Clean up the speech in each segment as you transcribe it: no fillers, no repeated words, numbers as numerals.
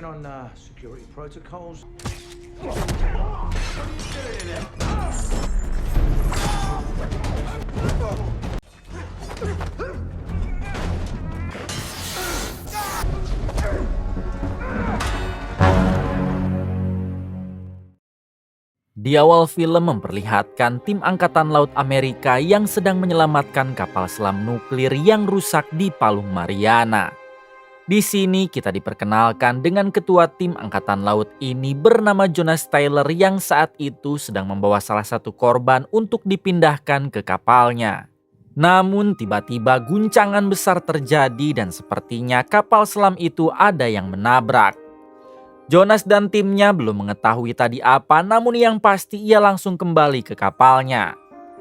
checking on security protocols. Di awal film memperlihatkan tim Angkatan Laut Amerika yang sedang menyelamatkan kapal selam nuklir yang rusak di Palung Mariana. Di sini kita diperkenalkan dengan ketua tim Angkatan Laut ini bernama Jonas Tyler yang saat itu sedang membawa salah satu korban untuk dipindahkan ke kapalnya. Namun tiba-tiba guncangan besar terjadi dan sepertinya kapal selam itu ada yang menabrak. Jonas dan timnya belum mengetahui tadi apa, namun yang pasti ia langsung kembali ke kapalnya.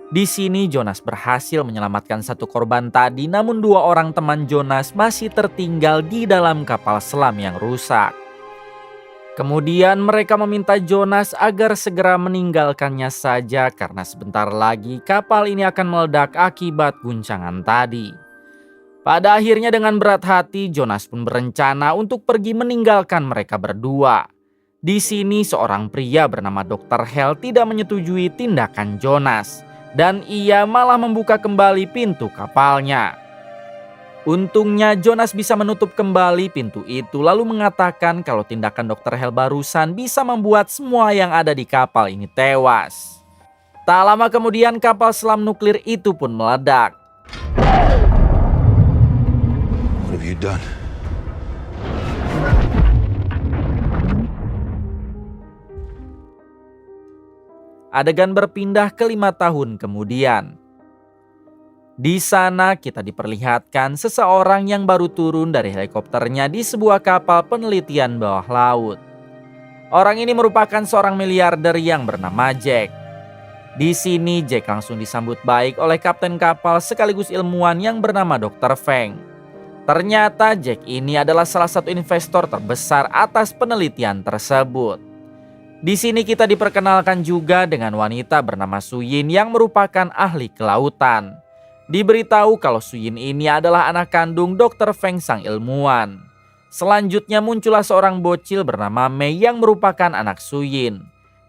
Di sini Jonas berhasil menyelamatkan satu korban tadi, namun dua orang teman Jonas masih tertinggal di dalam kapal selam yang rusak. Kemudian mereka meminta Jonas agar segera meninggalkannya saja karena sebentar lagi kapal ini akan meledak akibat guncangan tadi. Pada akhirnya dengan berat hati Jonas pun berencana untuk pergi meninggalkan mereka berdua. Di sini seorang pria bernama Dr. Hell tidak menyetujui tindakan Jonas dan ia malah membuka kembali pintu kapalnya. Untungnya Jonas bisa menutup kembali pintu itu lalu mengatakan kalau tindakan Dr. Hell barusan bisa membuat semua yang ada di kapal ini tewas. Tak lama kemudian kapal selam nuklir itu pun meledak. What have you done? Adegan berpindah ke 5 tahun kemudian. Di sana kita diperlihatkan seseorang yang baru turun dari helikopternya di sebuah kapal penelitian bawah laut. Orang ini merupakan seorang miliarder yang bernama Jack. Di sini Jack langsung disambut baik oleh kapten kapal sekaligus ilmuwan yang bernama Dr. Feng. Ternyata Jack ini adalah salah satu investor terbesar atas penelitian tersebut. Di sini kita diperkenalkan juga dengan wanita bernama Suyin yang merupakan ahli kelautan. Diberitahu kalau Suyin ini adalah anak kandung Dr. Feng sang ilmuwan. Selanjutnya muncullah seorang bocil bernama Mei yang merupakan anak Suyin.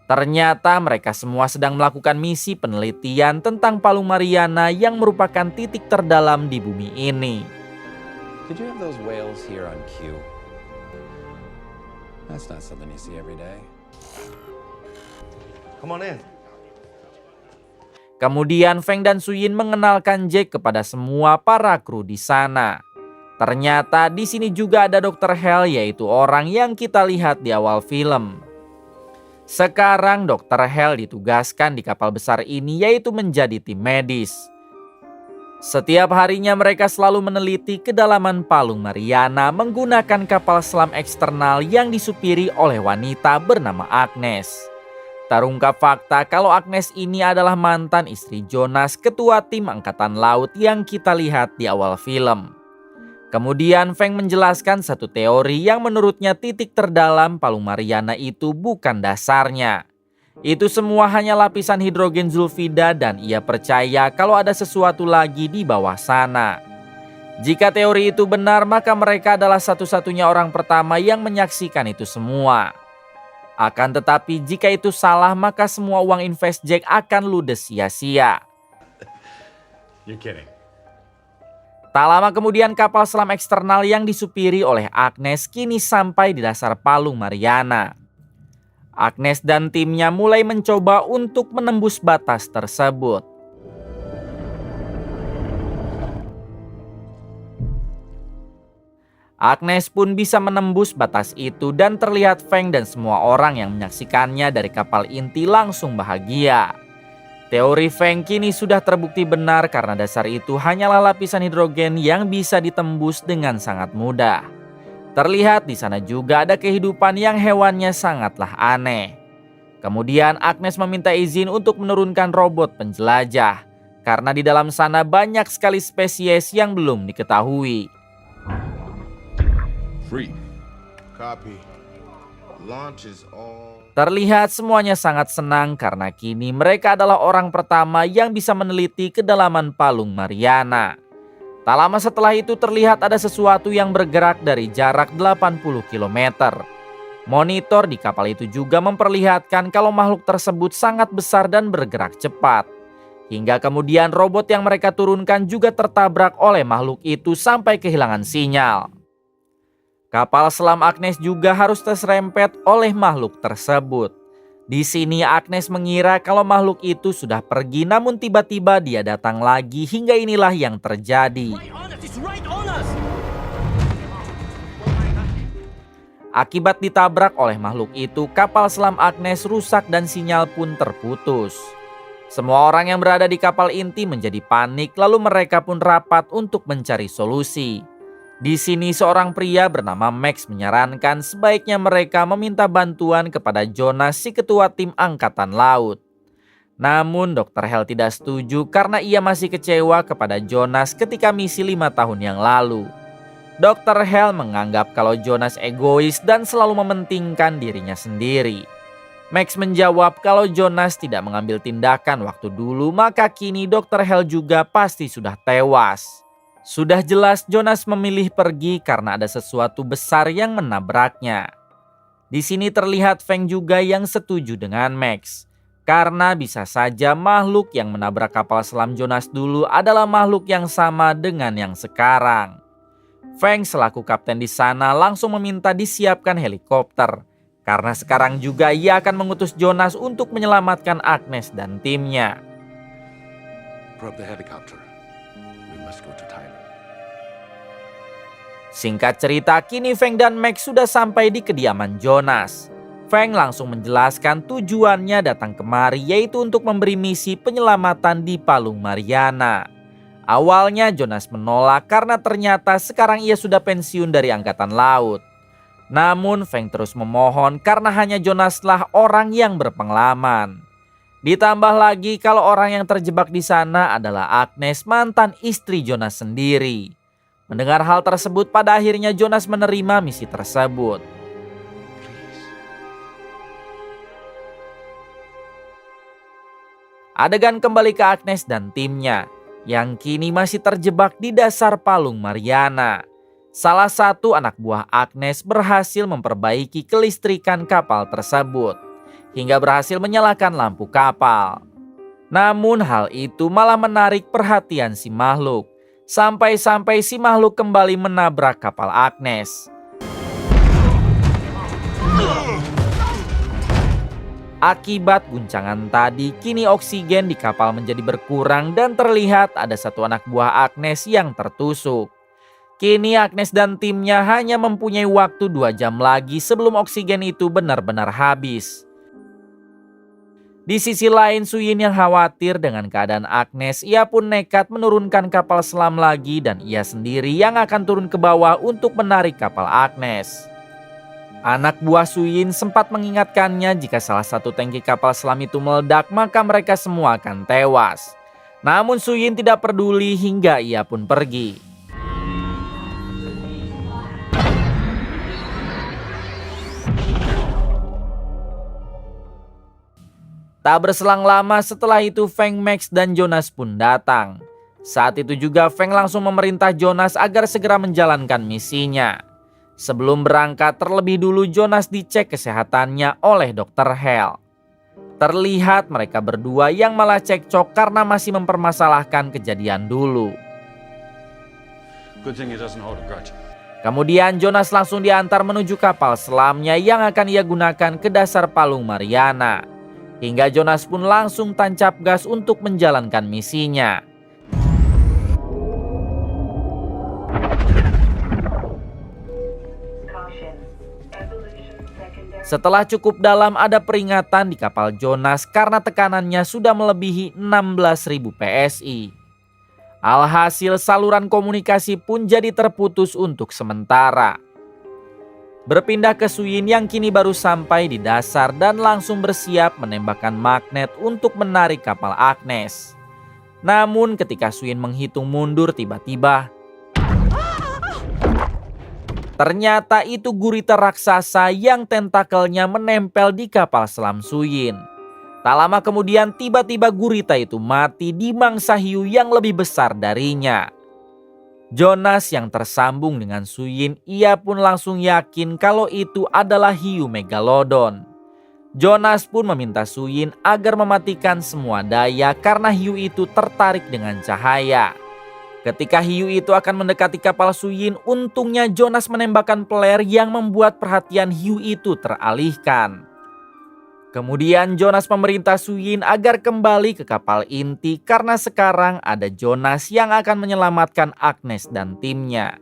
Ternyata mereka semua sedang melakukan misi penelitian tentang Palung Mariana yang merupakan titik terdalam di bumi ini. Did you have those whales here on cue? That's not something you see every day. Come on in. Kemudian Feng dan Suyin mengenalkan Jack kepada semua para kru di sana. Ternyata di sini juga ada Dr. Hell, yaitu orang yang kita lihat di awal film. Sekarang Dr. Hell ditugaskan di kapal besar ini yaitu menjadi tim medis. Setiap harinya mereka selalu meneliti kedalaman Palung Mariana menggunakan kapal selam eksternal yang disupiri oleh wanita bernama Agnes. Terungkap fakta kalau Agnes ini adalah mantan istri Jonas, ketua tim Angkatan Laut yang kita lihat di awal film. Kemudian Feng menjelaskan satu teori yang menurutnya titik terdalam Palung Mariana itu bukan dasarnya. Itu semua hanya lapisan hidrogen sulfida dan ia percaya kalau ada sesuatu lagi di bawah sana. Jika teori itu benar, maka mereka adalah satu-satunya orang pertama yang menyaksikan itu semua. Akan tetapi jika itu salah, maka semua uang invest Jack akan ludes sia-sia. You're kidding. Tak lama kemudian kapal selam eksternal yang disupiri oleh Agnes kini sampai di dasar Palung Mariana. Agnes dan timnya mulai mencoba untuk menembus batas tersebut. Agnes pun bisa menembus batas itu dan terlihat Feng dan semua orang yang menyaksikannya dari kapal inti langsung bahagia. Teori Feng kini sudah terbukti benar karena dasar itu hanyalah lapisan hidrogen yang bisa ditembus dengan sangat mudah. Terlihat di sana juga ada kehidupan yang hewannya sangatlah aneh. Kemudian Agnes meminta izin untuk menurunkan robot penjelajah karena di dalam sana banyak sekali spesies yang belum diketahui. Free. Copy. Launch is all. Terlihat semuanya sangat senang karena kini mereka adalah orang pertama yang bisa meneliti kedalaman Palung Mariana. Tak lama setelah itu terlihat ada sesuatu yang bergerak dari jarak 80 km. Monitor di kapal itu juga memperlihatkan kalau makhluk tersebut sangat besar dan bergerak cepat. Hingga kemudian robot yang mereka turunkan juga tertabrak oleh makhluk itu sampai kehilangan sinyal. Kapal selam Agnes juga harus terserempet oleh makhluk tersebut. Di sini Agnes mengira kalau makhluk itu sudah pergi, namun tiba-tiba dia datang lagi hingga inilah yang terjadi. Akibat ditabrak oleh makhluk itu, kapal selam Agnes rusak dan sinyal pun terputus. Semua orang yang berada di kapal inti menjadi panik, lalu mereka pun rapat untuk mencari solusi. Di sini seorang pria bernama Max menyarankan sebaiknya mereka meminta bantuan kepada Jonas, si ketua tim angkatan laut. Namun Dr. Hell tidak setuju karena ia masih kecewa kepada Jonas ketika misi 5 tahun yang lalu. Dr. Hell menganggap kalau Jonas egois dan selalu mementingkan dirinya sendiri. Max menjawab kalau Jonas tidak mengambil tindakan waktu dulu, maka kini Dr. Hell juga pasti sudah tewas. Sudah jelas Jonas memilih pergi karena ada sesuatu besar yang menabraknya. Di sini terlihat Feng juga yang setuju dengan Max. Karena bisa saja makhluk yang menabrak kapal selam Jonas dulu adalah makhluk yang sama dengan yang sekarang. Feng selaku kapten di sana langsung meminta disiapkan helikopter. Karena sekarang juga ia akan mengutus Jonas untuk menyelamatkan Agnes dan timnya. Prop the helicopter. We must go to Thailand. Singkat cerita, kini Feng dan Max sudah sampai di kediaman Jonas. Feng langsung menjelaskan tujuannya datang kemari, yaitu untuk memberi misi penyelamatan di Palung Mariana. Awalnya Jonas menolak karena ternyata sekarang ia sudah pensiun dari angkatan laut. Namun Feng terus memohon karena hanya Jonaslah orang yang berpengalaman. Ditambah lagi kalau orang yang terjebak di sana adalah Agnes, mantan istri Jonas sendiri. Mendengar hal tersebut, pada akhirnya Jonas menerima misi tersebut. Adegan kembali ke Agnes dan timnya, yang kini masih terjebak di dasar Palung Mariana. Salah satu anak buah Agnes berhasil memperbaiki kelistrikan kapal tersebut, hingga berhasil menyalakan lampu kapal. Namun hal itu malah menarik perhatian si makhluk. Sampai-sampai si makhluk kembali menabrak kapal Agnes. Akibat guncangan tadi, kini oksigen di kapal menjadi berkurang dan terlihat ada satu anak buah Agnes yang tertusuk. Kini Agnes dan timnya hanya mempunyai waktu 2 jam lagi sebelum oksigen itu benar-benar habis. Di sisi lain, Suyin yang khawatir dengan keadaan Agnes, ia pun nekat menurunkan kapal selam lagi dan ia sendiri yang akan turun ke bawah untuk menarik kapal Agnes. Anak buah Suyin sempat mengingatkannya jika salah satu tangki kapal selam itu meledak maka mereka semua akan tewas. Namun Suyin tidak peduli hingga ia pun pergi. Tak berselang lama setelah itu Feng, Max dan Jonas pun datang. Saat itu juga Feng langsung memerintah Jonas agar segera menjalankan misinya. Sebelum berangkat terlebih dulu Jonas dicek kesehatannya oleh Dr. Hell. Terlihat mereka berdua yang malah cekcok karena masih mempermasalahkan kejadian dulu. Good thing he doesn't hold a grudge. Kemudian Jonas langsung diantar menuju kapal selamnya yang akan ia gunakan ke dasar Palung Mariana. Hingga Jonas pun langsung tancap gas untuk menjalankan misinya. Setelah cukup dalam ada peringatan di kapal Jonas karena tekanannya sudah melebihi 16.000 PSI. Alhasil saluran komunikasi pun jadi terputus untuk sementara. Berpindah ke Suyin yang kini baru sampai di dasar dan langsung bersiap menembakkan magnet untuk menarik kapal Agnes. Namun ketika Suyin menghitung mundur tiba-tiba, ternyata itu gurita raksasa yang tentakelnya menempel di kapal selam Suyin. Tak lama kemudian tiba-tiba gurita itu mati dimangsa hiu yang lebih besar darinya. Jonas yang tersambung dengan Suyin, ia pun langsung yakin kalau itu adalah hiu megalodon. Jonas pun meminta Suyin agar mematikan semua daya karena hiu itu tertarik dengan cahaya. Ketika hiu itu akan mendekati kapal Suyin, untungnya Jonas menembakkan flare yang membuat perhatian hiu itu teralihkan. Kemudian Jonas memerintah Suyin agar kembali ke kapal inti karena sekarang ada Jonas yang akan menyelamatkan Agnes dan timnya.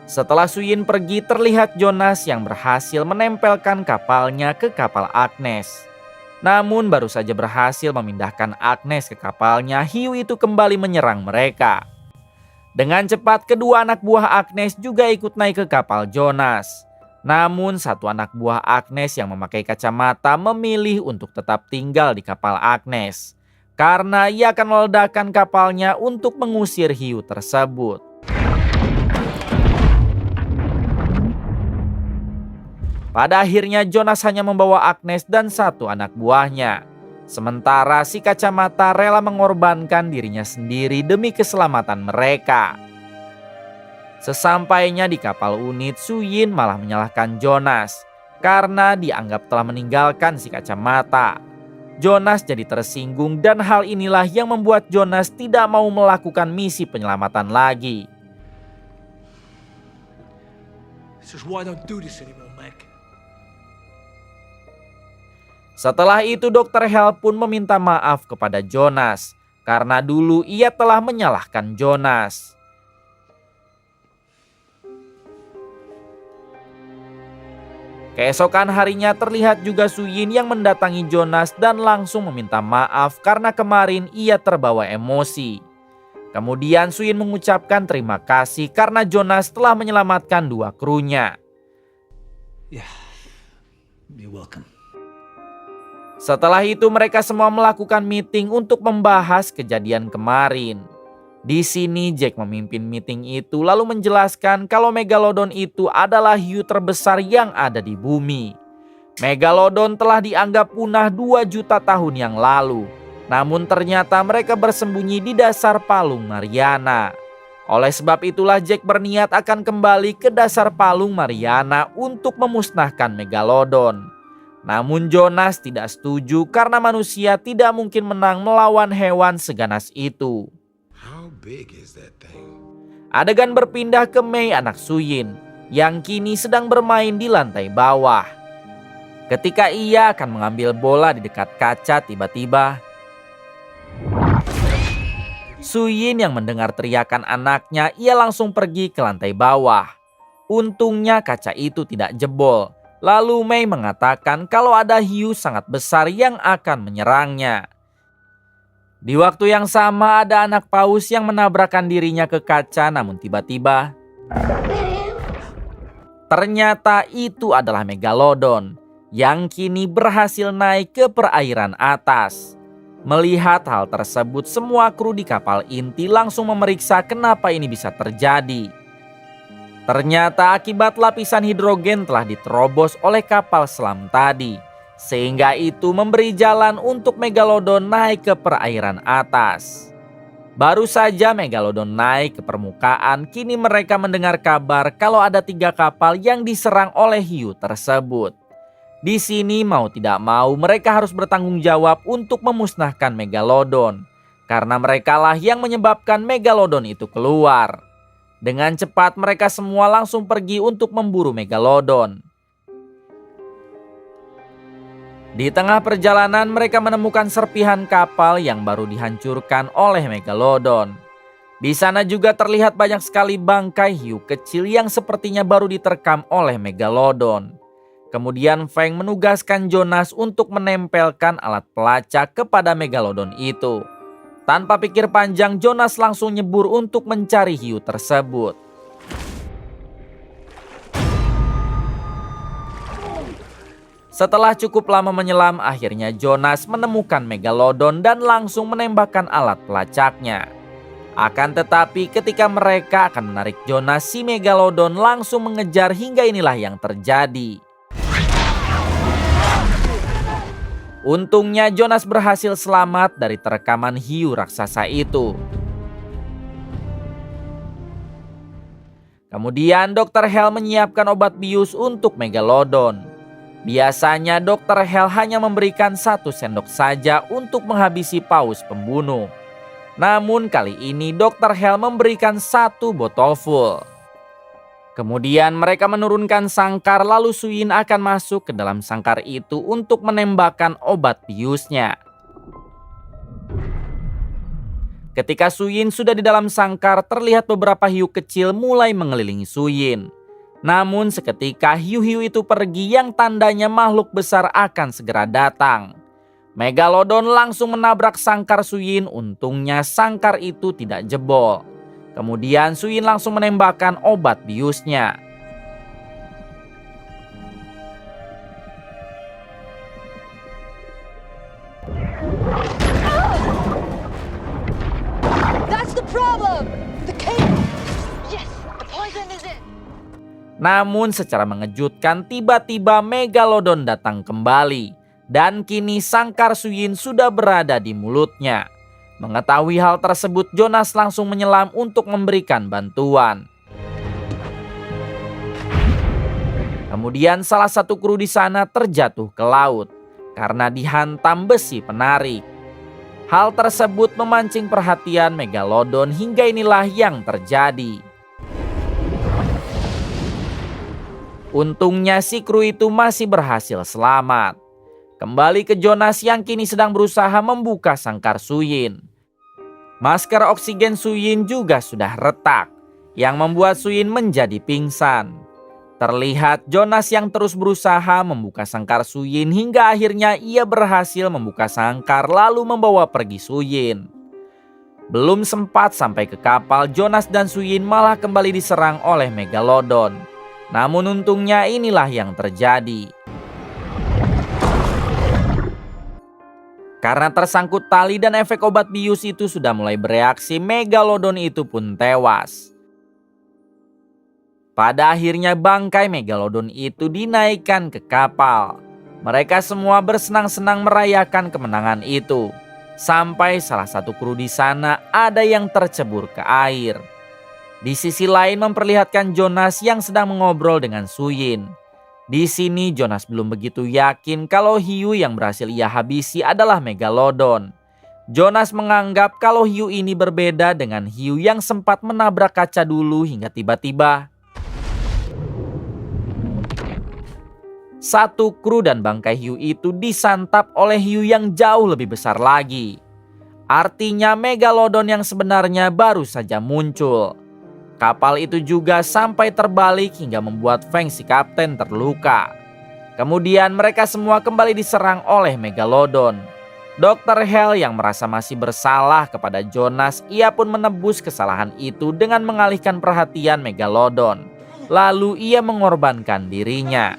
Setelah Suyin pergi, terlihat Jonas yang berhasil menempelkan kapalnya ke kapal Agnes. Namun baru saja berhasil memindahkan Agnes ke kapalnya, hiu itu kembali menyerang mereka. Dengan cepat kedua anak buah Agnes juga ikut naik ke kapal Jonas. Namun satu anak buah Agnes yang memakai kacamata memilih untuk tetap tinggal di kapal Agnes karena ia akan meledakkan kapalnya untuk mengusir hiu tersebut. Pada akhirnya Jonas hanya membawa Agnes dan satu anak buahnya. Sementara si kacamata rela mengorbankan dirinya sendiri demi keselamatan mereka. Sesampainya di kapal unit, Suyin malah menyalahkan Jonas karena dianggap telah meninggalkan si kacamata. Jonas jadi tersinggung dan hal inilah yang membuat Jonas tidak mau melakukan misi penyelamatan lagi. This is why I don't do this anymore, Mac. Setelah itu Dr. Hell pun meminta maaf kepada Jonas karena dulu ia telah menyalahkan Jonas. Keesokan harinya terlihat juga Suyin yang mendatangi Jonas dan langsung meminta maaf karena kemarin ia terbawa emosi. Kemudian Suyin mengucapkan terima kasih karena Jonas telah menyelamatkan dua krunya. Yeah, you're welcome. Setelah itu mereka semua melakukan meeting untuk membahas kejadian kemarin. Di sini Jack memimpin meeting itu lalu menjelaskan kalau Megalodon itu adalah hiu terbesar yang ada di bumi. Megalodon telah dianggap punah 2 juta tahun yang lalu. Namun ternyata mereka bersembunyi di dasar Palung Mariana. Oleh sebab itulah Jack berniat akan kembali ke dasar Palung Mariana untuk memusnahkan Megalodon. Namun Jonas tidak setuju karena manusia tidak mungkin menang melawan hewan seganas itu. How big is that thing? Adegan berpindah ke Mei anak Suyin yang kini sedang bermain di lantai bawah. Ketika ia akan mengambil bola di dekat kaca, tiba-tiba Suyin yang mendengar teriakan anaknya, ia langsung pergi ke lantai bawah. Untungnya kaca itu tidak jebol. Lalu Mei mengatakan kalau ada hiu sangat besar yang akan menyerangnya. Di waktu yang sama ada anak paus yang menabrakkan dirinya ke kaca, namun tiba-tiba ternyata itu adalah Megalodon yang kini berhasil naik ke perairan atas. Melihat hal tersebut, semua kru di kapal inti langsung memeriksa kenapa ini bisa terjadi. Ternyata akibat lapisan hidrogen telah diterobos oleh kapal selam tadi, sehingga itu memberi jalan untuk Megalodon naik ke perairan atas. Baru saja Megalodon naik ke permukaan, kini mereka mendengar kabar kalau ada 3 kapal yang diserang oleh hiu tersebut. Di sini mau tidak mau mereka harus bertanggung jawab untuk memusnahkan Megalodon, karena merekalah yang menyebabkan Megalodon itu keluar. Dengan cepat mereka semua langsung pergi untuk memburu Megalodon. Di tengah perjalanan mereka menemukan serpihan kapal yang baru dihancurkan oleh Megalodon. Di sana juga terlihat banyak sekali bangkai hiu kecil yang sepertinya baru diterkam oleh Megalodon. Kemudian Feng menugaskan Jonas untuk menempelkan alat pelacak kepada Megalodon itu. Tanpa pikir panjang, Jonas langsung nyebur untuk mencari hiu tersebut. Setelah cukup lama menyelam, akhirnya Jonas menemukan Megalodon dan langsung menembakkan alat pelacaknya. Akan tetapi ketika mereka akan menarik Jonas, si Megalodon langsung mengejar hingga inilah yang terjadi. Untungnya Jonas berhasil selamat dari terkaman hiu raksasa itu. Kemudian Dr. Hell menyiapkan obat bius untuk Megalodon. Biasanya Dr. Hell hanya memberikan 1 sendok saja untuk menghabisi paus pembunuh. Namun kali ini Dr. Hell memberikan 1 botol full. Kemudian mereka menurunkan sangkar, lalu Suyin akan masuk ke dalam sangkar itu untuk menembakkan obat biusnya. Ketika Suyin sudah di dalam sangkar, terlihat beberapa hiu kecil mulai mengelilingi Suyin. Namun seketika hiu-hiu itu pergi yang tandanya makhluk besar akan segera datang. Megalodon langsung menabrak sangkar Suyin, untungnya sangkar itu tidak jebol. Kemudian Suyin langsung menembakkan obat biusnya. That's the problem! The cable! Yes, the poison is in! Namun secara mengejutkan tiba-tiba Megalodon datang kembali. Dan kini sangkar Suyin sudah berada di mulutnya. Mengetahui hal tersebut, Jonas langsung menyelam untuk memberikan bantuan. Kemudian salah satu kru di sana terjatuh ke laut karena dihantam besi penarik. Hal tersebut memancing perhatian Megalodon hingga inilah yang terjadi. Untungnya si kru itu masih berhasil selamat. Kembali ke Jonas yang kini sedang berusaha membuka sangkar Suyin. Masker oksigen Suyin juga sudah retak, yang membuat Suyin menjadi pingsan. Terlihat Jonas yang terus berusaha membuka sangkar Suyin hingga akhirnya ia berhasil membuka sangkar lalu membawa pergi Suyin. Belum sempat sampai ke kapal, Jonas dan Suyin malah kembali diserang oleh Megalodon. Namun untungnya inilah yang terjadi. Karena tersangkut tali dan efek obat bius itu sudah mulai bereaksi, Megalodon itu pun tewas. Pada akhirnya bangkai Megalodon itu dinaikkan ke kapal. Mereka semua bersenang-senang merayakan kemenangan itu. Sampai salah satu kru di sana ada yang tercebur ke air. Di sisi lain memperlihatkan Jonas yang sedang mengobrol dengan Suyin. Di sini Jonas belum begitu yakin kalau hiu yang berhasil ia habisi adalah Megalodon. Jonas menganggap kalau hiu ini berbeda dengan hiu yang sempat menabrak kaca dulu hingga tiba-tiba satu kru dan bangkai hiu itu disantap oleh hiu yang jauh lebih besar lagi. Artinya Megalodon yang sebenarnya baru saja muncul. Kapal itu juga sampai terbalik hingga membuat Feng si kapten terluka. Kemudian mereka semua kembali diserang oleh Megalodon. Dr. Hell yang merasa masih bersalah kepada Jonas, ia pun menebus kesalahan itu dengan mengalihkan perhatian Megalodon. Lalu ia mengorbankan dirinya.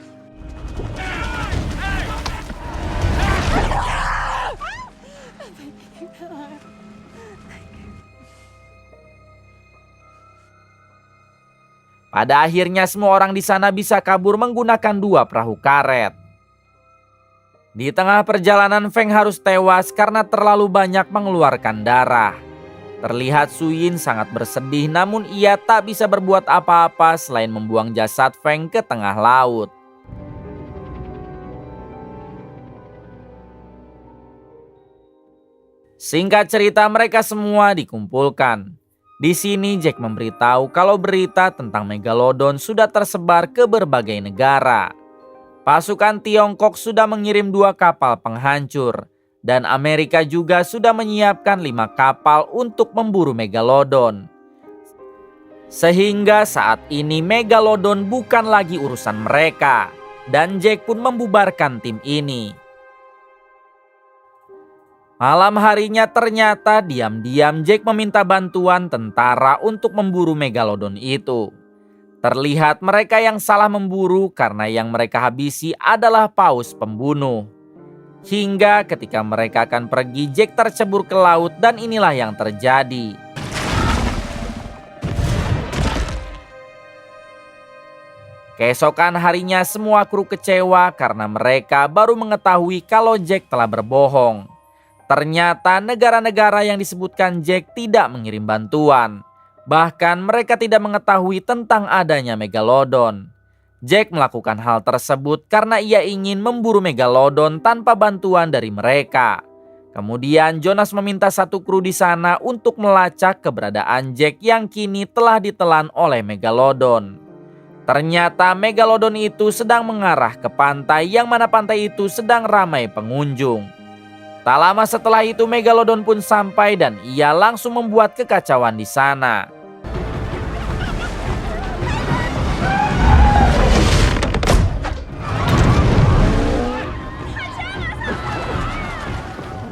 Pada akhirnya semua orang di sana bisa kabur menggunakan 2 perahu karet. Di tengah perjalanan Feng harus tewas karena terlalu banyak mengeluarkan darah. Terlihat Suyin sangat bersedih, namun ia tak bisa berbuat apa-apa selain membuang jasad Feng ke tengah laut. Singkat cerita, mereka semua dikumpulkan. Di sini Jack memberitahu kalau berita tentang Megalodon sudah tersebar ke berbagai negara. Pasukan Tiongkok sudah mengirim 2 kapal penghancur dan Amerika juga sudah menyiapkan 5 kapal untuk memburu Megalodon. Sehingga saat ini Megalodon bukan lagi urusan mereka dan Jack pun membubarkan tim ini. Malam harinya ternyata diam-diam Jack meminta bantuan tentara untuk memburu Megalodon itu. Terlihat mereka yang salah memburu karena yang mereka habisi adalah paus pembunuh. Hingga ketika mereka akan pergi, Jack tercebur ke laut dan inilah yang terjadi. Keesokan harinya semua kru kecewa karena mereka baru mengetahui kalau Jack telah berbohong. Ternyata negara-negara yang disebutkan Jack tidak mengirim bantuan. Bahkan mereka tidak mengetahui tentang adanya Megalodon. Jack melakukan hal tersebut karena ia ingin memburu Megalodon tanpa bantuan dari mereka. Kemudian Jonas meminta satu kru di sana untuk melacak keberadaan Jack yang kini telah ditelan oleh Megalodon. Ternyata Megalodon itu sedang mengarah ke pantai yang mana pantai itu sedang ramai pengunjung. Tak lama setelah itu Megalodon pun sampai dan ia langsung membuat kekacauan di sana.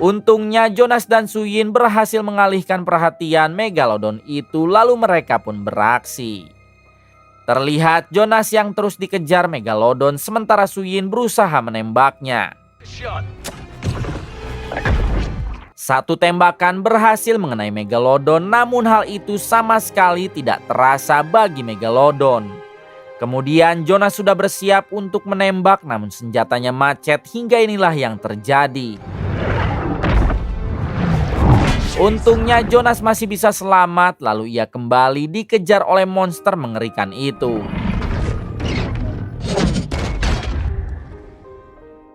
Untungnya Jonas dan Suyin berhasil mengalihkan perhatian Megalodon itu lalu mereka pun beraksi. Terlihat Jonas yang terus dikejar Megalodon sementara Suyin berusaha menembaknya. Satu tembakan berhasil mengenai Megalodon, namun hal itu sama sekali tidak terasa bagi Megalodon. Kemudian Jonas sudah bersiap untuk menembak namun senjatanya macet hingga inilah yang terjadi. Untungnya Jonas masih bisa selamat lalu ia kembali dikejar oleh monster mengerikan itu.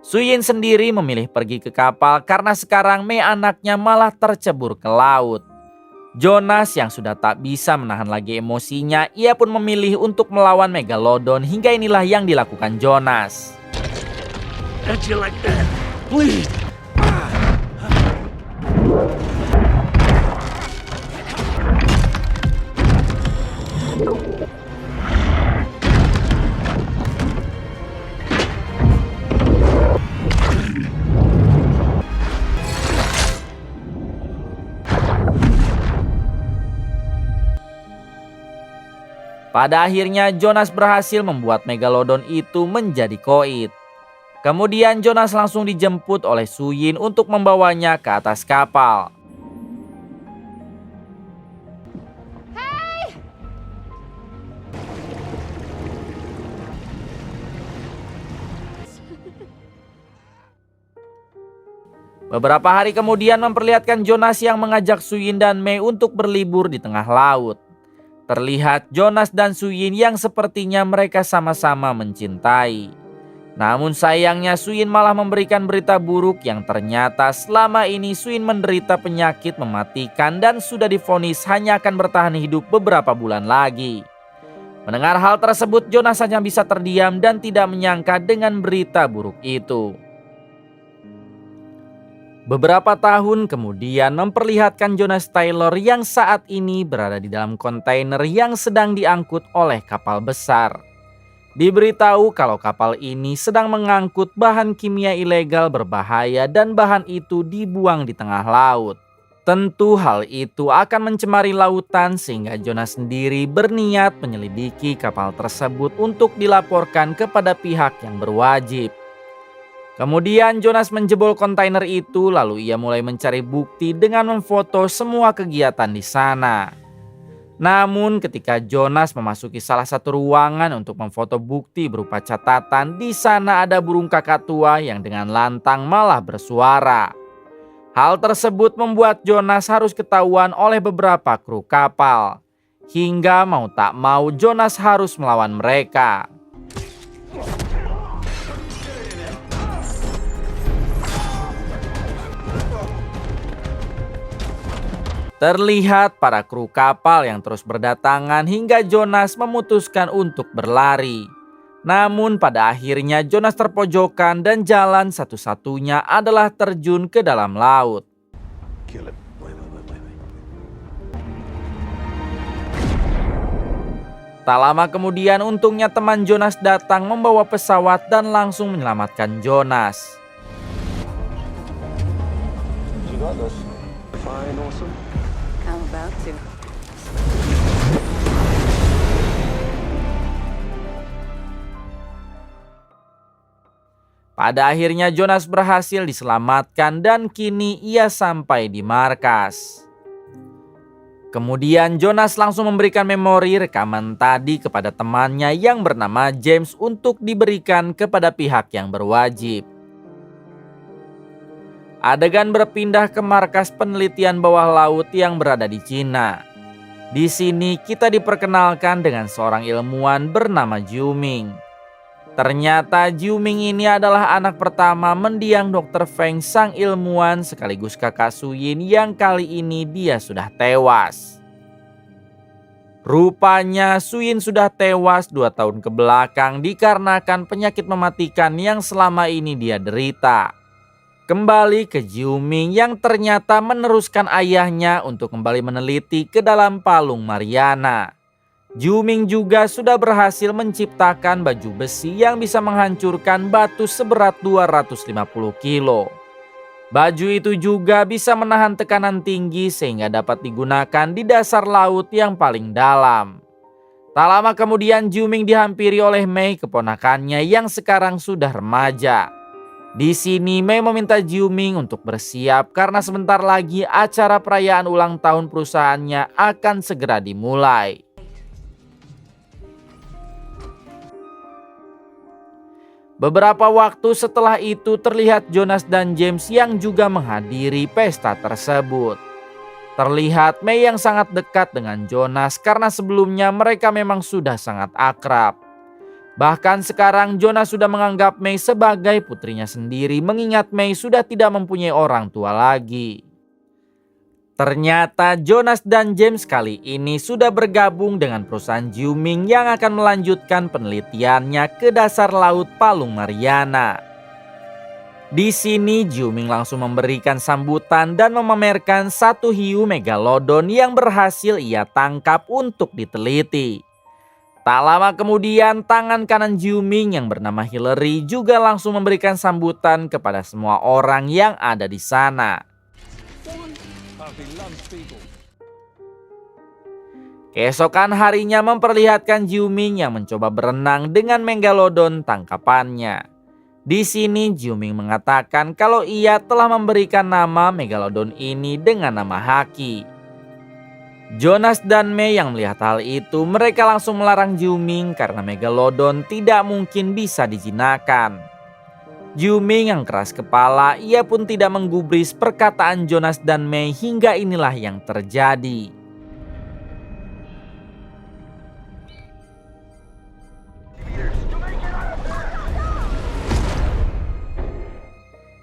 Suyin sendiri memilih pergi ke kapal karena sekarang Mei anaknya malah tercebur ke laut. Jonas yang sudah tak bisa menahan lagi emosinya, ia pun memilih untuk melawan Megalodon hingga inilah yang dilakukan Jonas. How'd you like that? Please. Pada akhirnya Jonas berhasil membuat Megalodon itu menjadi koit. Kemudian Jonas langsung dijemput oleh Suyin untuk membawanya ke atas kapal. Beberapa hari kemudian memperlihatkan Jonas yang mengajak Suyin dan Mei untuk berlibur di tengah laut. Terlihat Jonas dan Suyin yang sepertinya mereka sama-sama mencintai. Namun sayangnya Suyin malah memberikan berita buruk yang ternyata selama ini Suyin menderita penyakit mematikan dan sudah divonis hanya akan bertahan hidup beberapa bulan lagi. Mendengar hal tersebut Jonas hanya bisa terdiam dan tidak menyangka dengan berita buruk itu. Beberapa tahun kemudian memperlihatkan Jonas Taylor yang saat ini berada di dalam kontainer yang sedang diangkut oleh kapal besar. Diberitahu kalau kapal ini sedang mengangkut bahan kimia ilegal berbahaya dan bahan itu dibuang di tengah laut. Tentu hal itu akan mencemari lautan sehingga Jonas sendiri berniat menyelidiki kapal tersebut untuk dilaporkan kepada pihak yang berwajib. Kemudian Jonas menjebol kontainer itu lalu ia mulai mencari bukti dengan memfoto semua kegiatan di sana. Namun ketika Jonas memasuki salah satu ruangan untuk memfoto bukti berupa catatan, di sana ada burung kakatua yang dengan lantang malah bersuara. Hal tersebut membuat Jonas harus ketahuan oleh beberapa kru kapal. Hingga mau tak mau Jonas harus melawan mereka. Terlihat para kru kapal yang terus berdatangan hingga Jonas memutuskan untuk berlari. Namun pada akhirnya Jonas terpojokan dan jalan satu-satunya adalah terjun ke dalam laut. Kill him. Wait. Tak lama kemudian untungnya teman Jonas datang membawa pesawat dan langsung menyelamatkan Jonas. You got this. Fine, awesome. I'm about to. Pada akhirnya Jonas berhasil diselamatkan dan kini ia sampai di markas. Kemudian Jonas langsung memberikan memori rekaman tadi kepada temannya yang bernama James untuk diberikan kepada pihak yang berwajib. Adegan berpindah ke markas penelitian bawah laut yang berada di Cina. Di sini kita diperkenalkan dengan seorang ilmuwan bernama Jiu Ming. Ternyata Jiu Ming ini adalah anak pertama mendiang Dr. Feng, sang ilmuwan sekaligus kakak Suyin yang kali ini dia sudah tewas. Rupanya Suyin sudah tewas 2 tahun ke belakang dikarenakan penyakit mematikan yang selama ini dia derita. Kembali ke Jiu Ming yang ternyata meneruskan ayahnya untuk kembali meneliti ke dalam palung Mariana. Jiu Ming juga sudah berhasil menciptakan baju besi yang bisa menghancurkan batu seberat 250 kilo. Baju itu juga bisa menahan tekanan tinggi sehingga dapat digunakan di dasar laut yang paling dalam. Tak lama kemudian Jiu Ming dihampiri oleh Mei, keponakannya yang sekarang sudah remaja. Di sini Mei meminta Jiu Ming untuk bersiap karena sebentar lagi acara perayaan ulang tahun perusahaannya akan segera dimulai. Beberapa waktu setelah itu terlihat Jonas dan James yang juga menghadiri pesta tersebut. Terlihat Mei yang sangat dekat dengan Jonas karena sebelumnya mereka memang sudah sangat akrab. Bahkan sekarang Jonas sudah menganggap Mei sebagai putrinya sendiri mengingat Mei sudah tidak mempunyai orang tua lagi. Ternyata Jonas dan James kali ini sudah bergabung dengan perusahaan Jiu Ming yang akan melanjutkan penelitiannya ke dasar laut palung Mariana. Di sini Jiu Ming langsung memberikan sambutan dan memamerkan satu hiu megalodon yang berhasil ia tangkap untuk diteliti. Tak lama kemudian tangan kanan Jiu Ming yang bernama Hillary juga langsung memberikan sambutan kepada semua orang yang ada di sana. Keesokan harinya memperlihatkan Jiu Ming yang mencoba berenang dengan megalodon tangkapannya. Di sini Jiu Ming mengatakan kalau ia telah memberikan nama megalodon ini dengan nama Haki. Jonas dan Mei yang melihat hal itu, mereka langsung melarang Jiu Ming karena megalodon tidak mungkin bisa dijinakan. Jiu Ming yang keras kepala, ia pun tidak menggubris perkataan Jonas dan Mei hingga inilah yang terjadi.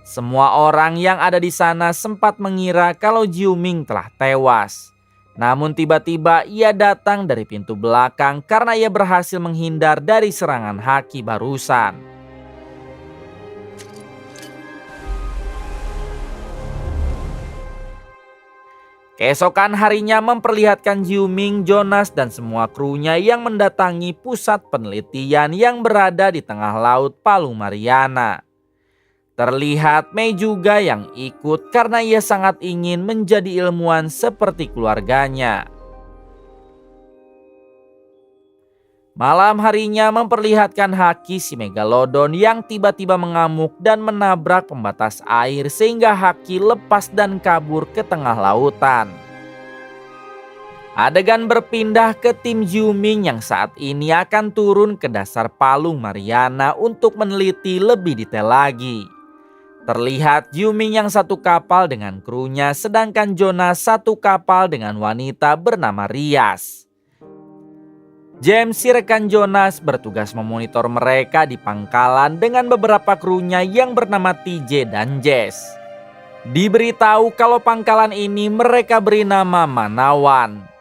Semua orang yang ada di sana sempat mengira kalau Jiu Ming telah tewas. Namun tiba-tiba ia datang dari pintu belakang karena ia berhasil menghindar dari serangan Haki barusan. Keesokan harinya memperlihatkan Jiu Ming, Jonas dan semua krunya yang mendatangi pusat penelitian yang berada di tengah laut palung Mariana. Terlihat Mei juga yang ikut karena ia sangat ingin menjadi ilmuwan seperti keluarganya. Malam harinya memperlihatkan Haki si megalodon yang tiba-tiba mengamuk dan menabrak pembatas air sehingga Haki lepas dan kabur ke tengah lautan. Adegan berpindah ke tim Jiu Ming yang saat ini akan turun ke dasar palung Mariana untuk meneliti lebih detail lagi. Terlihat Jiu Ming yang satu kapal dengan krunya sedangkan Jonas satu kapal dengan wanita bernama Rias. James si rekan Jonas bertugas memonitor mereka di pangkalan dengan beberapa krunya yang bernama TJ dan Jess. Diberitahu kalau pangkalan ini mereka beri nama Manawan.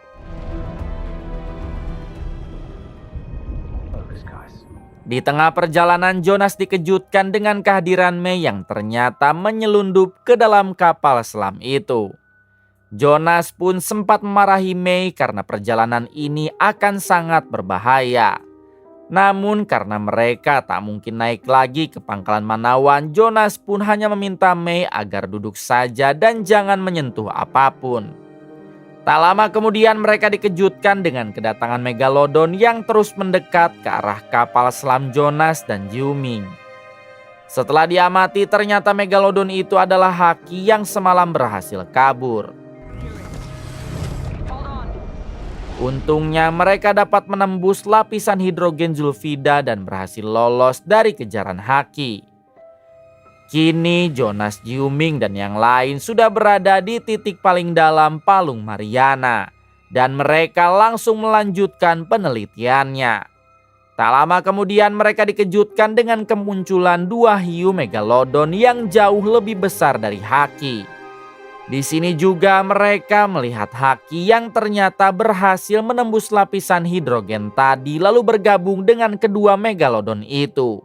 Di tengah perjalanan Jonas dikejutkan dengan kehadiran Mei yang ternyata menyelundup ke dalam kapal selam itu. Jonas pun sempat memarahi Mei karena perjalanan ini akan sangat berbahaya. Namun karena mereka tak mungkin naik lagi ke pangkalan Manawan, Jonas pun hanya meminta Mei agar duduk saja dan jangan menyentuh apapun. Tak lama kemudian mereka dikejutkan dengan kedatangan megalodon yang terus mendekat ke arah kapal selam Jonas dan Jiu Ming. Setelah diamati ternyata megalodon itu adalah Haki yang semalam berhasil kabur. Hold on. Untungnya mereka dapat menembus lapisan hidrogen Zulfida dan berhasil lolos dari kejaran Haki. Kini Jonas, Jiuming, dan yang lain sudah berada di titik paling dalam Palung Mariana dan mereka langsung melanjutkan penelitiannya. Tak lama kemudian mereka dikejutkan dengan kemunculan dua hiu megalodon yang jauh lebih besar dari Haki. Di sini juga mereka melihat Haki yang ternyata berhasil menembus lapisan hidrogen tadi lalu bergabung dengan kedua megalodon itu.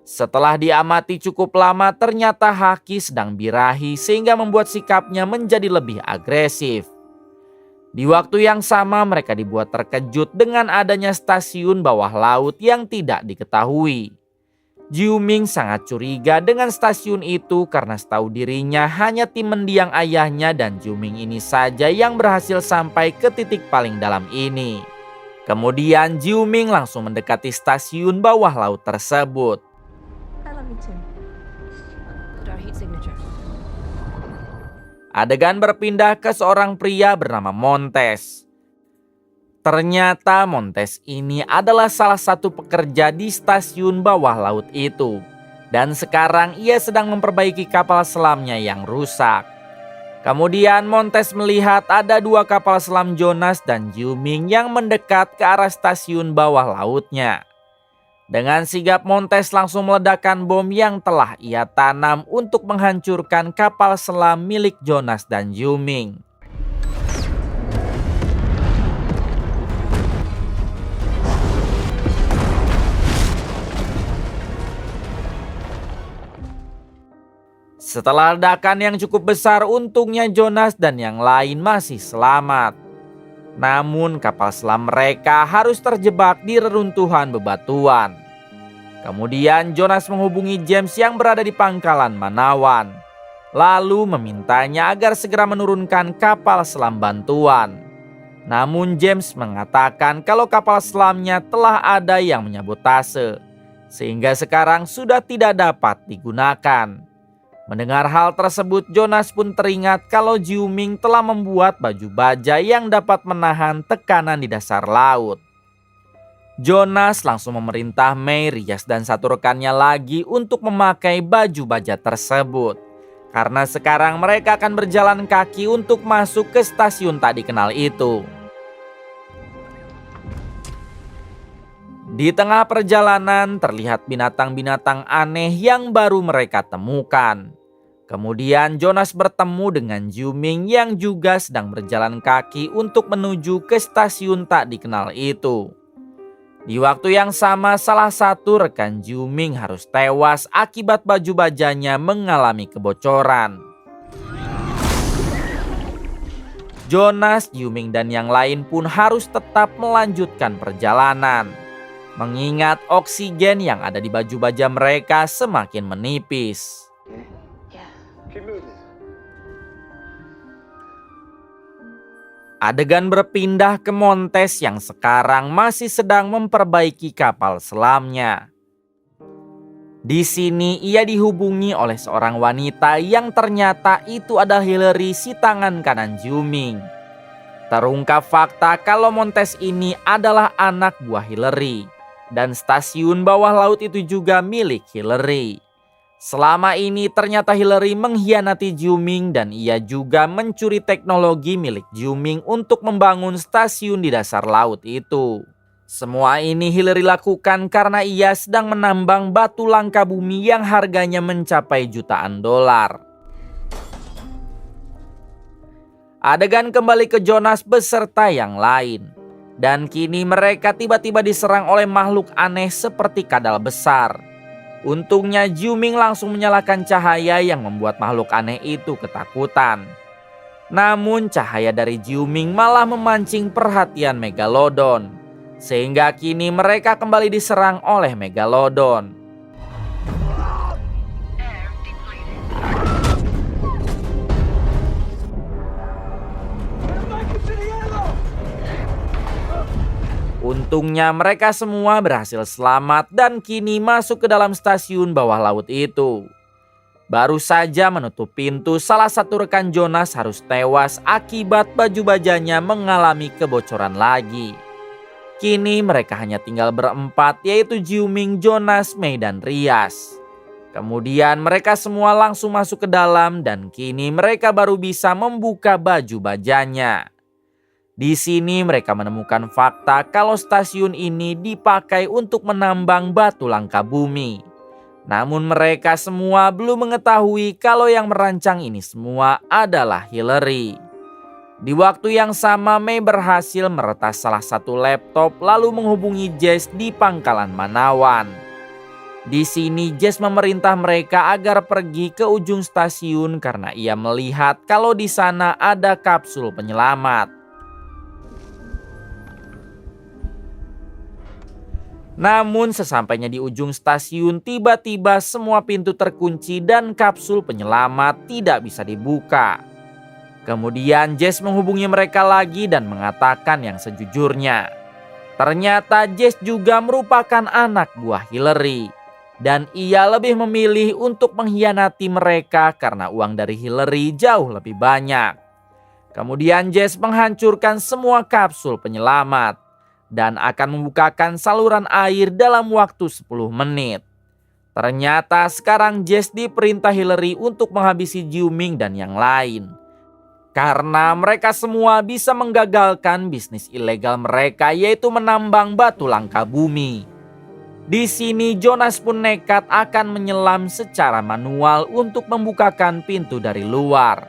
Setelah diamati cukup lama ternyata Haki sedang birahi sehingga membuat sikapnya menjadi lebih agresif. Di waktu yang sama mereka dibuat terkejut dengan adanya stasiun bawah laut yang tidak diketahui. Jiuming sangat curiga dengan stasiun itu karena setahu dirinya hanya tim mendiang ayahnya dan Jiuming ini saja yang berhasil sampai ke titik paling dalam ini. Kemudian Jiuming langsung mendekati stasiun bawah laut tersebut. I love you too. Our heat signature. Adegan berpindah ke seorang pria bernama Montes. Ternyata Montes ini adalah salah satu pekerja di stasiun bawah laut itu. Dan sekarang ia sedang memperbaiki kapal selamnya yang rusak. Kemudian Montes melihat ada dua kapal selam Jonas dan Jiuming yang mendekat ke arah stasiun bawah lautnya. Dengan sigap Montes langsung meledakkan bom yang telah ia tanam untuk menghancurkan kapal selam milik Jonas dan Jiuming. Setelah ledakan yang cukup besar, untungnya Jonas dan yang lain masih selamat. Namun kapal selam mereka harus terjebak di reruntuhan bebatuan. Kemudian Jonas menghubungi James yang berada di pangkalan Manawan. Lalu memintanya agar segera menurunkan kapal selam bantuan. Namun James mengatakan kalau kapal selamnya telah ada yang menyabotase. Sehingga sekarang sudah tidak dapat digunakan. Mendengar hal tersebut, Jonas pun teringat kalau Jiuming telah membuat baju baja yang dapat menahan tekanan di dasar laut. Jonas langsung memerintah Mei, Rias, dan satu rekannya lagi untuk memakai baju baja tersebut. Karena sekarang mereka akan berjalan kaki untuk masuk ke stasiun tak dikenal itu. Di tengah perjalanan terlihat binatang-binatang aneh yang baru mereka temukan. Kemudian Jonas bertemu dengan Jiuming yang juga sedang berjalan kaki untuk menuju ke stasiun tak dikenal itu. Di waktu yang sama salah satu rekan Jiuming harus tewas akibat baju bajanya mengalami kebocoran. Jonas, Jiuming, dan yang lain pun harus tetap melanjutkan perjalanan. Mengingat oksigen yang ada di baju baja mereka semakin menipis. Keep moving. Adegan berpindah ke Montes yang sekarang masih sedang memperbaiki kapal selamnya. Di sini ia dihubungi oleh seorang wanita yang ternyata itu adalah Hillary, si tangan kanan Jiuming. Terungkap fakta kalau Montes ini adalah anak buah Hillary. Dan stasiun bawah laut itu juga milik Hillary. Selama ini ternyata Hillary mengkhianati Jiuming dan ia juga mencuri teknologi milik Jiuming untuk membangun stasiun di dasar laut itu. Semua ini Hillary lakukan karena ia sedang menambang batu langka bumi yang harganya mencapai jutaan dolar. Adegan kembali ke Jonas beserta yang lain. Dan kini mereka tiba-tiba diserang oleh makhluk aneh seperti kadal besar. Untungnya Jiuming langsung menyalakan cahaya yang membuat makhluk aneh itu ketakutan. Namun cahaya dari Jiuming malah memancing perhatian Megalodon. Sehingga kini mereka kembali diserang oleh Megalodon. Untungnya mereka semua berhasil selamat dan kini masuk ke dalam stasiun bawah laut itu. Baru saja menutup pintu, salah satu rekan Jonas harus tewas akibat baju bajanya mengalami kebocoran lagi. Kini mereka hanya tinggal berempat, yaitu Jiuming, Jonas, Mei, dan Rias. Kemudian mereka semua langsung masuk ke dalam dan kini mereka baru bisa membuka baju bajanya. Di sini mereka menemukan fakta kalau stasiun ini dipakai untuk menambang batu langka bumi. Namun mereka semua belum mengetahui kalau yang merancang ini semua adalah Hillary. Di waktu yang sama, Mei berhasil meretas salah satu laptop lalu menghubungi Jess di pangkalan Manawan. Di sini Jess memerintah mereka agar pergi ke ujung stasiun karena ia melihat kalau di sana ada kapsul penyelamat. Namun sesampainya di ujung stasiun, tiba-tiba semua pintu terkunci dan kapsul penyelamat tidak bisa dibuka. Kemudian Jess menghubungi mereka lagi dan mengatakan yang sejujurnya. Ternyata Jess juga merupakan anak buah Hillary. Dan ia lebih memilih untuk mengkhianati mereka karena uang dari Hillary jauh lebih banyak. Kemudian Jess menghancurkan semua kapsul penyelamat dan akan membukakan saluran air dalam waktu 10 menit. Ternyata sekarang Jess diperintah Hillary untuk menghabisi Jiuming dan yang lain. Karena mereka semua bisa menggagalkan bisnis ilegal mereka, yaitu menambang batu langka bumi. Di sini Jonas pun nekat akan menyelam secara manual untuk membukakan pintu dari luar.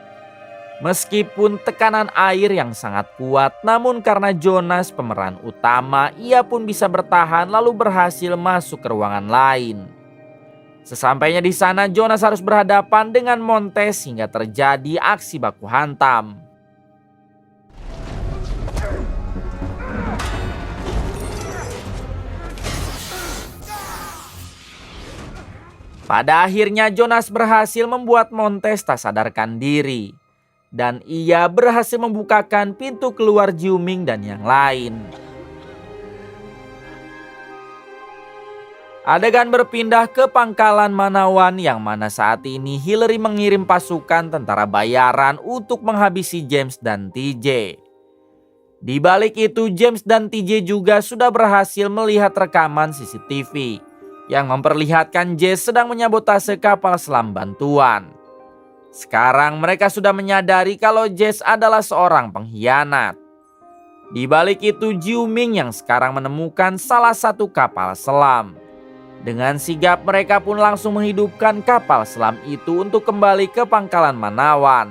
Meskipun tekanan air yang sangat kuat, namun karena Jonas pemeran utama, ia pun bisa bertahan lalu berhasil masuk ke ruangan lain. Sesampainya di sana, Jonas harus berhadapan dengan Montes hingga terjadi aksi baku hantam. Pada akhirnya Jonas berhasil membuat Montes tak sadarkan diri. Dan ia berhasil membukakan pintu keluar Jiuming dan yang lain. Adegan berpindah ke pangkalan Manawan yang mana saat ini Hillary mengirim pasukan tentara bayaran untuk menghabisi James dan TJ. Di balik itu James dan TJ juga sudah berhasil melihat rekaman CCTV yang memperlihatkan Jess sedang menyabotase kapal selam bantuan. Sekarang mereka sudah menyadari kalau Jess adalah seorang pengkhianat. Di balik itu Jiuming yang sekarang menemukan salah satu kapal selam. Dengan sigap mereka pun langsung menghidupkan kapal selam itu untuk kembali ke pangkalan Manawan.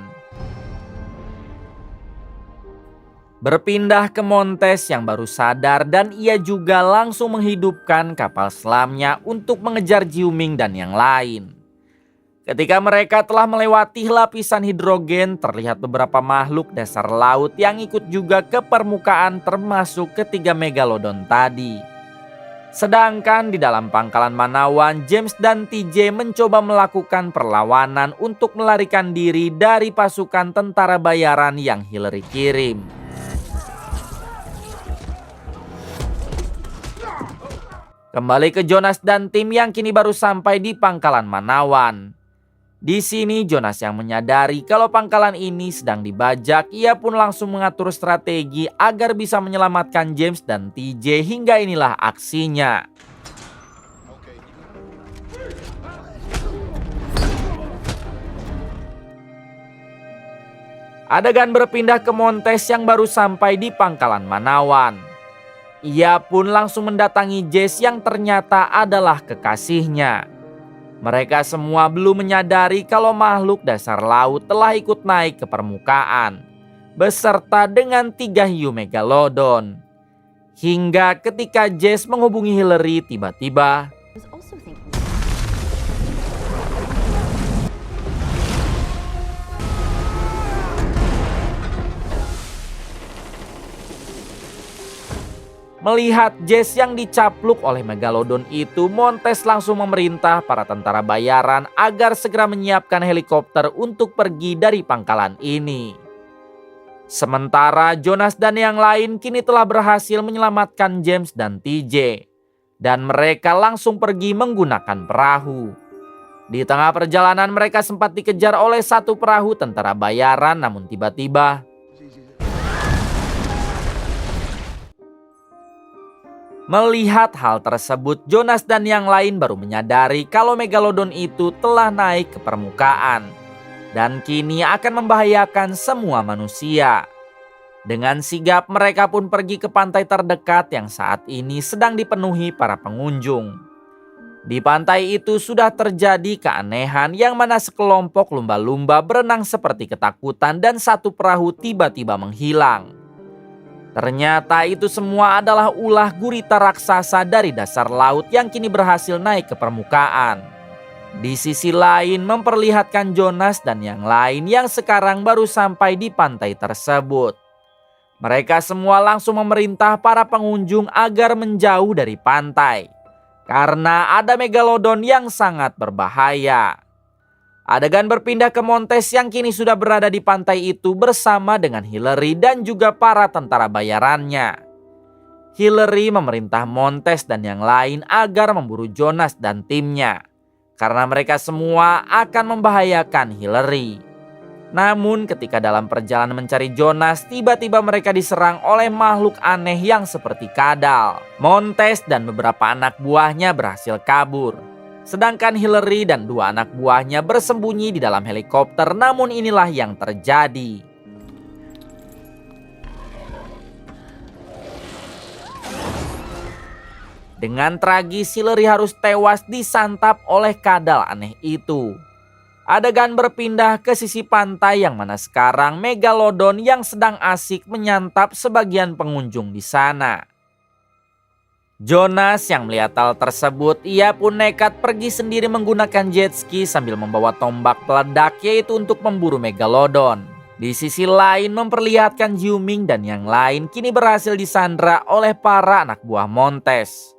Berpindah ke Montes yang baru sadar dan ia juga langsung menghidupkan kapal selamnya untuk mengejar Jiuming dan yang lain. Ketika mereka telah melewati lapisan hidrogen, terlihat beberapa makhluk dasar laut yang ikut juga ke permukaan termasuk ketiga megalodon tadi. Sedangkan di dalam pangkalan Manawan, James dan TJ mencoba melakukan perlawanan untuk melarikan diri dari pasukan tentara bayaran yang Hillary kirim. Kembali ke Jonas dan tim yang kini baru sampai di pangkalan Manawan. Di sini Jonas yang menyadari kalau pangkalan ini sedang dibajak, ia pun langsung mengatur strategi agar bisa menyelamatkan James dan TJ hingga inilah aksinya. Adegan berpindah ke Montes yang baru sampai di pangkalan Manawan. Ia pun langsung mendatangi Jess yang ternyata adalah kekasihnya. Mereka semua belum menyadari kalau makhluk dasar laut telah ikut naik ke permukaan, beserta dengan 3 hiu megalodon. Hingga ketika Jess menghubungi Hillary, tiba-tiba melihat Jess yang dicapluk oleh megalodon itu, Montes langsung memerintah para tentara bayaran agar segera menyiapkan helikopter untuk pergi dari pangkalan ini. Sementara Jonas dan yang lain kini telah berhasil menyelamatkan James dan TJ. Dan mereka langsung pergi menggunakan perahu. Di tengah perjalanan mereka sempat dikejar oleh satu perahu tentara bayaran, namun tiba-tiba melihat hal tersebut, Jonas dan yang lain baru menyadari kalau Megalodon itu telah naik ke permukaan dan kini akan membahayakan semua manusia. Dengan sigap mereka pun pergi ke pantai terdekat yang saat ini sedang dipenuhi para pengunjung. Di pantai itu sudah terjadi keanehan yang mana sekelompok lumba-lumba berenang seperti ketakutan dan satu perahu tiba-tiba menghilang. Ternyata itu semua adalah ulah gurita raksasa dari dasar laut yang kini berhasil naik ke permukaan. Di sisi lain memperlihatkan Jonas dan yang lain yang sekarang baru sampai di pantai tersebut. Mereka semua langsung memerintah para pengunjung agar menjauh dari pantai. Karena ada Megalodon yang sangat berbahaya. Adegan berpindah ke Montes yang kini sudah berada di pantai itu bersama dengan Hillary dan juga para tentara bayarannya. Hillary memerintah Montes dan yang lain agar memburu Jonas dan timnya. Karena mereka semua akan membahayakan Hillary. Namun ketika dalam perjalanan mencari Jonas, tiba-tiba mereka diserang oleh makhluk aneh yang seperti kadal. Montes dan beberapa anak buahnya berhasil kabur. Sedangkan Hillary dan dua anak buahnya bersembunyi di dalam helikopter, namun inilah yang terjadi. Dengan tragis, Hillary harus tewas disantap oleh kadal aneh itu. Adegan berpindah ke sisi pantai yang mana sekarang Megalodon yang sedang asik menyantap sebagian pengunjung di sana. Jonas yang melihat hal tersebut, ia pun nekat pergi sendiri menggunakan jet ski sambil membawa tombak peledak yaitu untuk memburu Megalodon. Di sisi lain memperlihatkan Jiuming dan yang lain kini berhasil disandra oleh para anak buah Montes.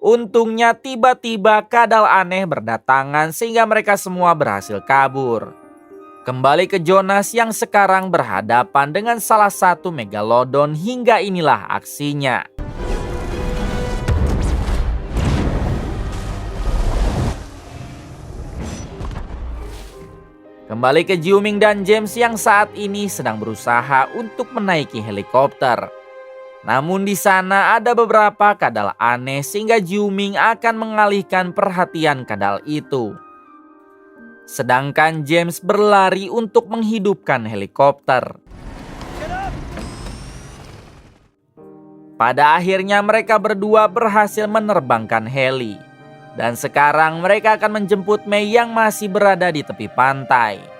Untungnya tiba-tiba kadal aneh berdatangan sehingga mereka semua berhasil kabur. Kembali ke Jonas yang sekarang berhadapan dengan salah satu Megalodon hingga inilah aksinya. Kembali ke Jiuming dan James yang saat ini sedang berusaha untuk menaiki helikopter. Namun di sana ada beberapa kadal aneh sehingga Jiuming akan mengalihkan perhatian kadal itu. Sedangkan James berlari untuk menghidupkan helikopter. Pada akhirnya mereka berdua berhasil menerbangkan heli. Dan sekarang mereka akan menjemput Mei yang masih berada di tepi pantai.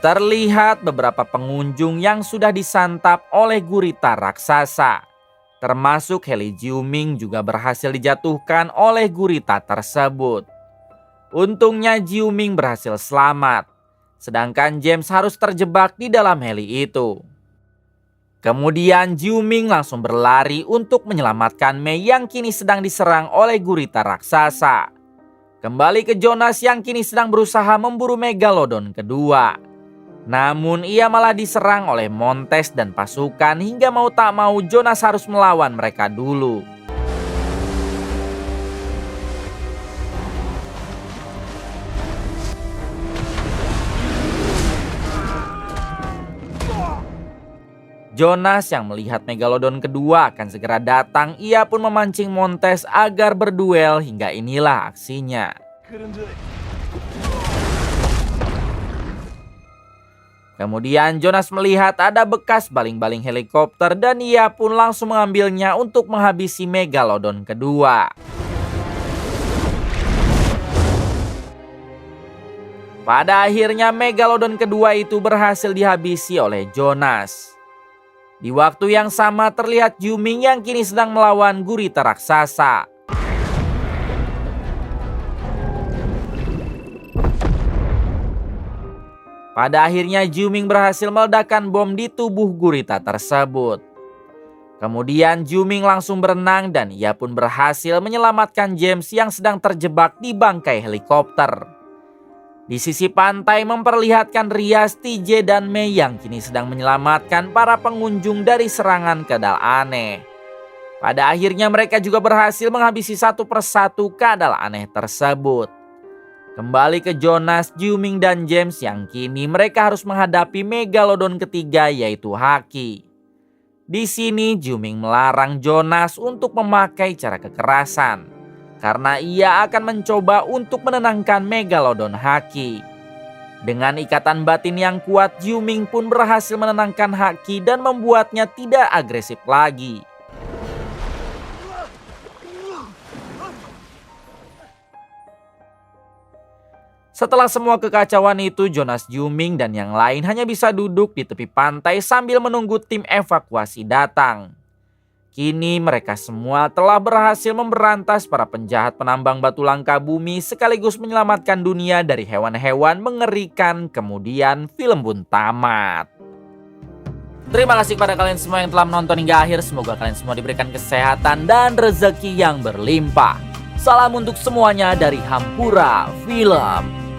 Terlihat beberapa pengunjung yang sudah disantap oleh gurita raksasa. Termasuk heli Jiuming juga berhasil dijatuhkan oleh gurita tersebut. Untungnya Jiuming berhasil selamat. Sedangkan James harus terjebak di dalam heli itu. Kemudian Jiuming langsung berlari untuk menyelamatkan Mei yang kini sedang diserang oleh gurita raksasa. Kembali ke Jonas yang kini sedang berusaha memburu Megalodon kedua. Namun ia malah diserang oleh Montes dan pasukan hingga mau tak mau Jonas harus melawan mereka dulu. Jonas yang melihat Megalodon kedua akan segera datang, ia pun memancing Montes agar berduel hingga inilah aksinya. Kemudian Jonas melihat ada bekas baling-baling helikopter dan ia pun langsung mengambilnya untuk menghabisi Megalodon kedua. Pada akhirnya Megalodon kedua itu berhasil dihabisi oleh Jonas. Di waktu yang sama terlihat Jiuming yang kini sedang melawan gurita raksasa. Pada akhirnya Jiuming berhasil meledakkan bom di tubuh gurita tersebut. Kemudian Jiuming langsung berenang dan ia pun berhasil menyelamatkan James yang sedang terjebak di bangkai helikopter. Di sisi pantai memperlihatkan Rias, TJ, dan Mei yang kini sedang menyelamatkan para pengunjung dari serangan kadal aneh. Pada akhirnya mereka juga berhasil menghabisi satu persatu kadal aneh tersebut. Kembali ke Jonas, Juming, dan James yang kini mereka harus menghadapi Megalodon ketiga yaitu Haki. Di sini Juming melarang Jonas untuk memakai cara kekerasan karena ia akan mencoba untuk menenangkan Megalodon Haki. Dengan ikatan batin yang kuat, Juming pun berhasil menenangkan Haki dan membuatnya tidak agresif lagi. Setelah semua kekacauan itu, Jonas, Juming, dan yang lain hanya bisa duduk di tepi pantai sambil menunggu tim evakuasi datang. Kini mereka semua telah berhasil memberantas para penjahat penambang batu langka bumi sekaligus menyelamatkan dunia dari hewan-hewan mengerikan. Kemudian film pun tamat. Terima kasih kepada kalian semua yang telah menonton hingga akhir. Semoga kalian semua diberikan kesehatan dan rezeki yang berlimpah. Salam untuk semuanya dari Hampura Film.